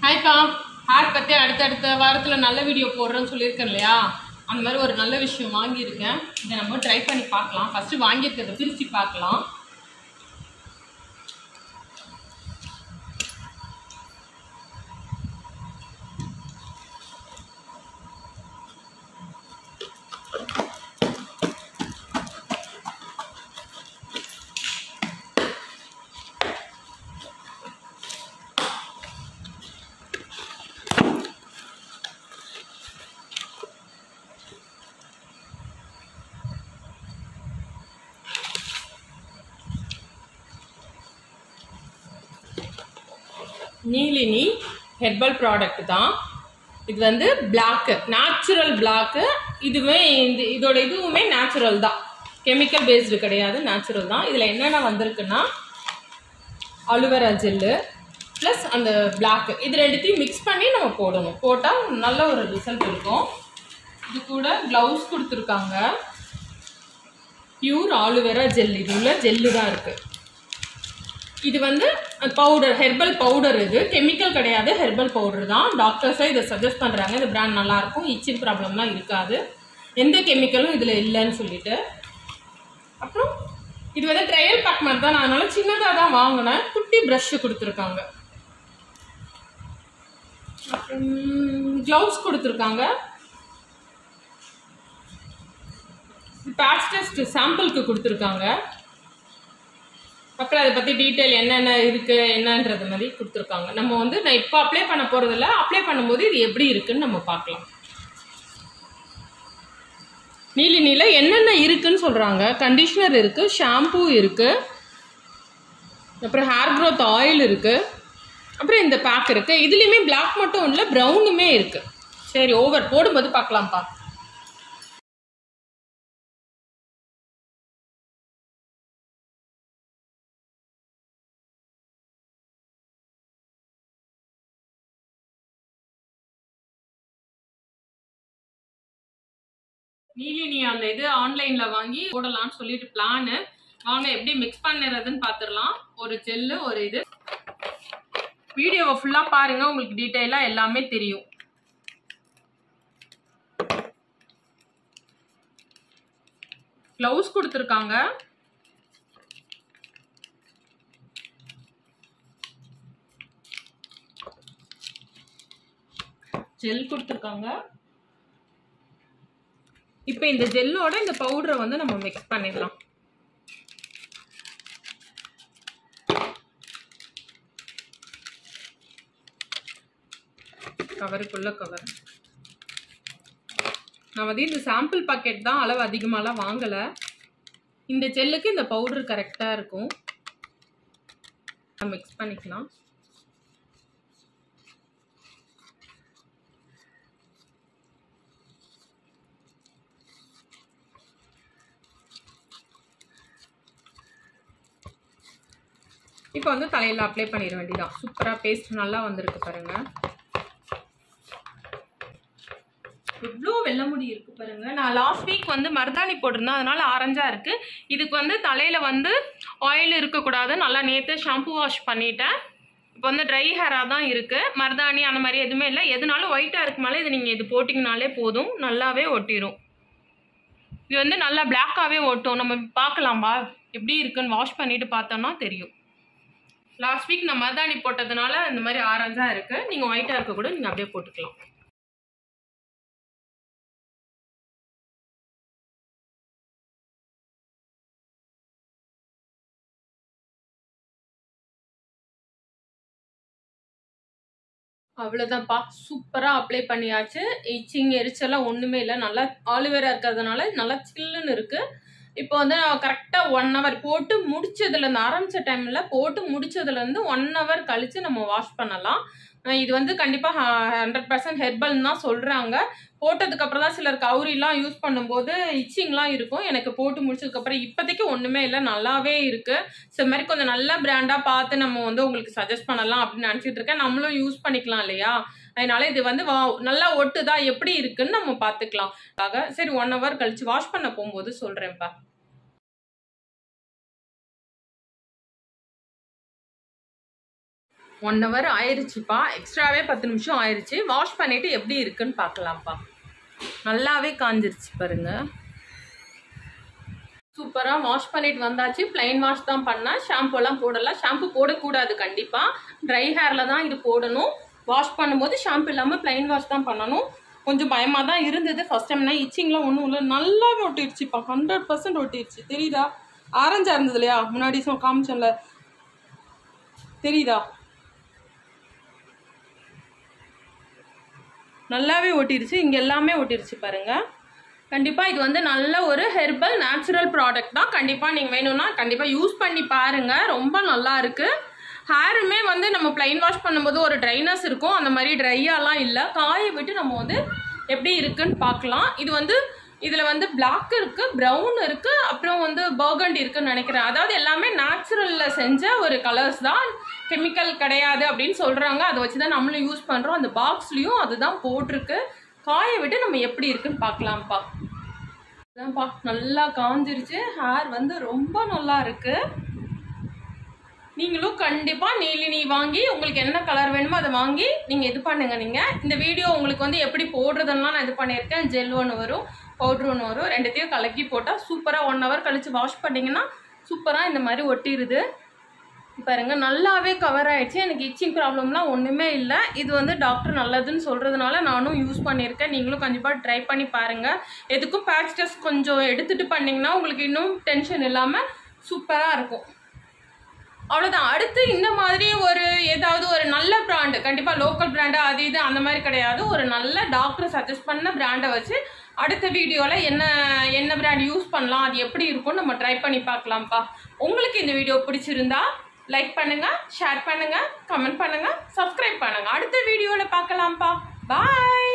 ஹாய்ப்பா, hair பற்றி அடுத்தடுத்த வாரத்தில் நல்ல வீடியோ போடுறேன்னு சொல்லியிருக்கேன் இல்லையா? அந்த மாதிரி ஒரு நல்ல விஷயம் வாங்கியிருக்கேன். இதை நம்ம ட்ரை பண்ணி பார்க்கலாம். ஃபஸ்ட்டு வாங்கியிருக்கிறத பிரித்து பார்க்கலாம். நீலினி ஹெர்பல் ப்ராடக்ட் தான் இது. வந்து பிளாக்கு, நேச்சுரல் பிளாக்கு. இதுவே இதுவுமே நேச்சுரல் தான், கெமிக்கல் பேஸ்டு கிடையாது, நேச்சுரல் தான். இதில் என்னென்ன வந்திருக்குன்னா அலுவேரா ஜெல்லு ப்ளஸ் அந்த பிளாக்கு, இது ரெண்டுத்தையும் மிக்ஸ் பண்ணி நம்ம போடணும். போட்டால் நல்ல ஒரு ரிசல்ட் இருக்கும். இது கூட க்ளவுஸ் கொடுத்துருக்காங்க. பியூர் ஆலுவேரா ஜெல், இது உள்ள ஜெல்லு தான் இருக்குது. இது வந்து பவுடர், ஹெர்பல் பவுடர். இது கெமிக்கல் கிடையாது, ஹெர்பல் பவுடர் தான். டாக்டர்ஸே இதை சஜஸ்ட் பண்ணுறாங்க. இந்த பிராண்ட் நல்லாயிருக்கும், இச்சிங் ப்ராப்ளம்லாம் இருக்காது, எந்த கெமிக்கலும் இதில் இல்லைன்னு சொல்லிட்டு. அப்புறம் இது வந்து ட்ரையல் பேக் மாதிரி தான், நான் அதனால சின்னதாக தான் வாங்கினேன். குட்டி ப்ரஷ்ஷு கொடுத்துருக்காங்க. க்ளவுஸ் கொடுத்துருக்காங்க. பேட்ச் டெஸ்ட் சாம்பிளுக்கு கொடுத்துருக்காங்க. அப்புறம் அதை பற்றி டீட்டெயில் என்னென்ன இருக்குது என்னன்றது மாதிரி கொடுத்துருக்காங்க. நம்ம வந்து நான் இப்போ அப்ளை பண்ண போகிறதில்ல, அப்ளை பண்ணும்போது இது எப்படி இருக்குன்னு நம்ம பார்க்கலாம். நீலினியில் என்னென்ன இருக்குன்னு சொல்கிறாங்க. கண்டிஷ்னர் இருக்குது, ஷாம்பூ இருக்குது, அப்புறம் ஹேர் க்ரோத் ஆயில் இருக்குது, அப்புறம் இந்த பேக் இருக்குது. இதுலேயுமே பிளாக் மட்டும் இல்லை, ப்ரௌனுமே இருக்குது. சரி, ஓவர் போடும்போது பார்க்கலாம்ப்பா. நீலினி அந்த இது ஆன்லைனில் வாங்கி போடலான்னு சொல்லிட்டு பிளானு. வாங்க எப்படி மிக்ஸ் பண்ணுறதுன்னு பார்த்துடலாம். ஒரு ஜெல்லு, ஒரு இது. வீடியோவை ஃபுல்லாக பாருங்கள், உங்களுக்கு டீட்டெயிலாக எல்லாமே தெரியும். க்ளவுஸ் கொடுத்துருக்காங்க. ஜெல் கொடுத்துருக்காங்க. இப்போ இந்த ஜெல்லோட இந்த பவுடரை வந்து நம்ம மிக்ஸ் பண்ணிடலாம். கவருக்குள்ள கவர். நான் வந்து இந்த சாம்பிள் பாக்கெட் தான், அளவு அதிகமாகலாம் வாங்கலை. இந்த ஜெல்லுக்கு இந்த பவுடர் கரெக்டாக இருக்கும். மிக்ஸ் பண்ணிக்கலாம். இப்போ வந்து தலையில் அப்ளை பண்ணிட வேண்டியதான். சூப்பராக பேஸ்ட் நல்லா வந்திருக்கு பாருங்க. எவ்வளோ வெள்ளை முடி இருக்கு பாருங்க. நான் லாஸ்ட் வீக் வந்து மருதாணி போட்டிருந்தேன், அதனால ஆரஞ்சாக இருக்கு. இதுக்கு வந்து தலையில் வந்து ஆயில் இருக்கக்கூடாது. நல்லா நேற்று ஷாம்பு வாஷ் பண்ணிட்டேன். இப்போ வந்து ட்ரை ஹேராக தான் இருக்குது. மருதாணி அந்த மாதிரி எதுவுமே இல்லை. எதுனாலும் ஒயிட்டாக இருக்குனாலே இது நீங்கள் இது போட்டிங்கனாலே போதும், நல்லாவே ஒட்டிடும். இது வந்து நல்லா பிளாக்காகவே ஒட்டும். நம்ம பார்க்கலாம்பா எப்படி இருக்குன்னு வாஷ் பண்ணிட்டு பார்த்தோம்னா தெரியும். லாஸ்ட் வீக் நான் மருதாணி போட்டதுனால இந்த மாதிரி ஆரஞ்சாக இருக்குது. நீங்கள் ஒயிட்டாக இருக்க கூட நீங்கள் அப்படியே போட்டுக்கலாம். அவ்வளோதான்ப்பா, சூப்பராக அப்ளை பண்ணியாச்சு. இச்சிங் எரிச்சலாம் ஒன்றுமே இல்லை. நல்லா ஆலுவேரா இருக்கிறதுனால நல்லா சில்லுன்னு இருக்குது. இப்போ வந்து நான் கரெக்டாக 1 hour போட்டு முடிச்சதுலேருந்து, ஆரம்பித்த டைமில் போட்டு முடிச்சதுலேருந்து 1 hour கழித்து நம்ம வாஷ் பண்ணலாம். இது வந்து கண்டிப்பாக 100% ஹெர்பல்னு தான் சொல்கிறாங்க. போட்டதுக்கப்புறம் தான் சிலர் கவுரிலாம் யூஸ் பண்ணும்போது இச்சிங்லாம் இருக்கும். எனக்கு போட்டு முடிச்சதுக்கப்புறம் இப்போதைக்கு ஒன்றுமே இல்லை, நல்லாவே இருக்குது. ஸோ இது மாதிரி கொஞ்சம் நல்ல பிராண்டாக பார்த்து நம்ம வந்து உங்களுக்கு சஜஸ்ட் பண்ணலாம் அப்படின்னு நினச்சிட்டு இருக்கேன். நம்மளும் யூஸ் பண்ணிக்கலாம் இல்லையா? அதனால இது வந்து நல்லா ஒட்டுதா எப்படி இருக்குன்னு நம்ம பார்த்துக்கலாம். சரி, 1 hour கழிச்சு வாஷ் பண்ண போகும்போது சொல்கிறேன்ப்பா. 1 hour ஆயிருச்சுப்பா. எக்ஸ்ட்ராவே 10 நிமிஷம் ஆயிருச்சு. வாஷ் பண்ணிட்டு எப்படி இருக்குன்னு பார்க்கலாம்ப்பா. நல்லாவே காஞ்சிருச்சு பாருங்க. சூப்பராக வாஷ் பண்ணிட்டு வந்தாச்சு. பிளைன் வாஷ் தான் பண்ணேன். ஷாம்புலாம் போடல. ஷாம்பு போடக்கூடாது கண்டிப்பாக. ட்ரை ஹேரில் தான் இது போடணும். வாஷ் பண்ணும்போது ஷாம்பு இல்லாமல் பிளைன் வாஷ் தான் பண்ணணும். கொஞ்சம் பயமாக தான் இருந்தது ஃபர்ஸ்ட் டைம்னா. இச்சிங்லாம் ஒன்றும் இல்லை, நல்லாவே ஒட்டிடுச்சுப்பா. 100% ஒட்டிடுச்சு. தெரியுதா? ஆரஞ்சா இருந்தது இல்லையா முன்னாடி காமிச்சோம்ல, தெரியுதா? நல்லாவே ஒட்டிடுச்சு. இங்கே எல்லாமே ஒட்டிடுச்சு பாருங்க. கண்டிப்பாக இது வந்து நல்ல ஒரு ஹெர்பல் நேச்சுரல் ப்ராடக்ட் தான். கண்டிப்பாக நீங்கள் வேணும்னா கண்டிப்பாக யூஸ் பண்ணி பாருங்கள். ரொம்ப நல்லா இருக்குது. ஹேருமே வந்து நம்ம பிளைன் வாஷ் பண்ணும்போது ஒரு ட்ரைனஸ் இருக்கும், அந்த மாதிரி ட்ரையாலாம் இல்லை. காய விட்டு நம்ம வந்து எப்படி இருக்குன்னு பார்க்கலாம். இது வந்து இதில் வந்து பிளாக் இருக்குது, ப்ரௌன் இருக்குது, அப்புறம் வந்து பர்கண்டி இருக்குன்னு நினைக்கிறேன். அதாவது எல்லாமே நேச்சுரலில் செஞ்ச ஒரு கலர்ஸ் தான், கெமிக்கல் கிடையாது அப்படின்னு சொல்கிறாங்க. அதை வச்சு தான் நம்மளும் யூஸ் பண்ணுறோம். அந்த பாக்ஸ்லேயும் அதுதான் போட்டிருக்கு. காய விட்டு நம்ம எப்படி இருக்குன்னு பார்க்கலாம்ப்பா. அதான்ப்பா நல்லா காஞ்சிருச்சு. ஹேர் வந்து ரொம்ப நல்லா இருக்கு. நீங்களும் கண்டிப்பாக நீலினி வாங்கி உங்களுக்கு என்ன கலர் வேணுமோ அதை வாங்கி நீங்கள் இது பண்ணுங்க. நீங்கள் இந்த வீடியோ உங்களுக்கு வந்து எப்படி போடுறதுன்னா நான் இது பண்ணியிருக்கேன். ஜெல் ஒன்று வரும், பவுட்ரு ஒன்று வரும். ரெண்டுத்தையும் கலக்கி போட்டால் சூப்பராக 1 hour கழித்து வாஷ் பண்ணிங்கன்னா சூப்பராக இந்த மாதிரி ஒட்டிடுது பாருங்க. நல்லாவே கவர் ஆயிடுச்சு. எனக்கு இச்சிங் ப்ராப்ளம்லாம் ஒன்றுமே இல்லை. இது வந்து டாக்டர் நல்லதுன்னு சொல்கிறதுனால நானும் யூஸ் பண்ணியிருக்கேன். நீங்களும் கண்டிப்பாக ட்ரை பண்ணி பாருங்கள். எதுக்கும் பேட்ச் டெஸ்ட் கொஞ்சம் எடுத்துகிட்டு பண்ணிங்கன்னா உங்களுக்கு இன்னும் டென்ஷன் இல்லாமல் சூப்பராக இருக்கும். அவ்வளோதான். அடுத்து இந்த மாதிரி ஒரு ஏதாவது ஒரு நல்ல பிராண்டு, கண்டிப்பாக லோக்கல் பிராண்டு அது இது அந்த மாதிரி கிடையாது, ஒரு நல்ல டாக்டர் சஜஸ்ட் பண்ண பிராண்டை வச்சு அடுத்த வீடியோவில் என்ன பிராண்ட் யூஸ் பண்ணலாம், அது எப்படி இருக்கும்னு நம்ம ட்ரை பண்ணி பார்க்கலாம்ப்பா. உங்களுக்கு இந்த வீடியோ பிடிச்சிருந்தா லைக் பண்ணுங்க, ஷேர் பண்ணுங்க, கமெண்ட் பண்ணுங்க, சப்ஸ்கிரைப் பண்ணுங்க. அடுத்த வீடியோவில் பார்க்கலாம்ப்பா. பாய்.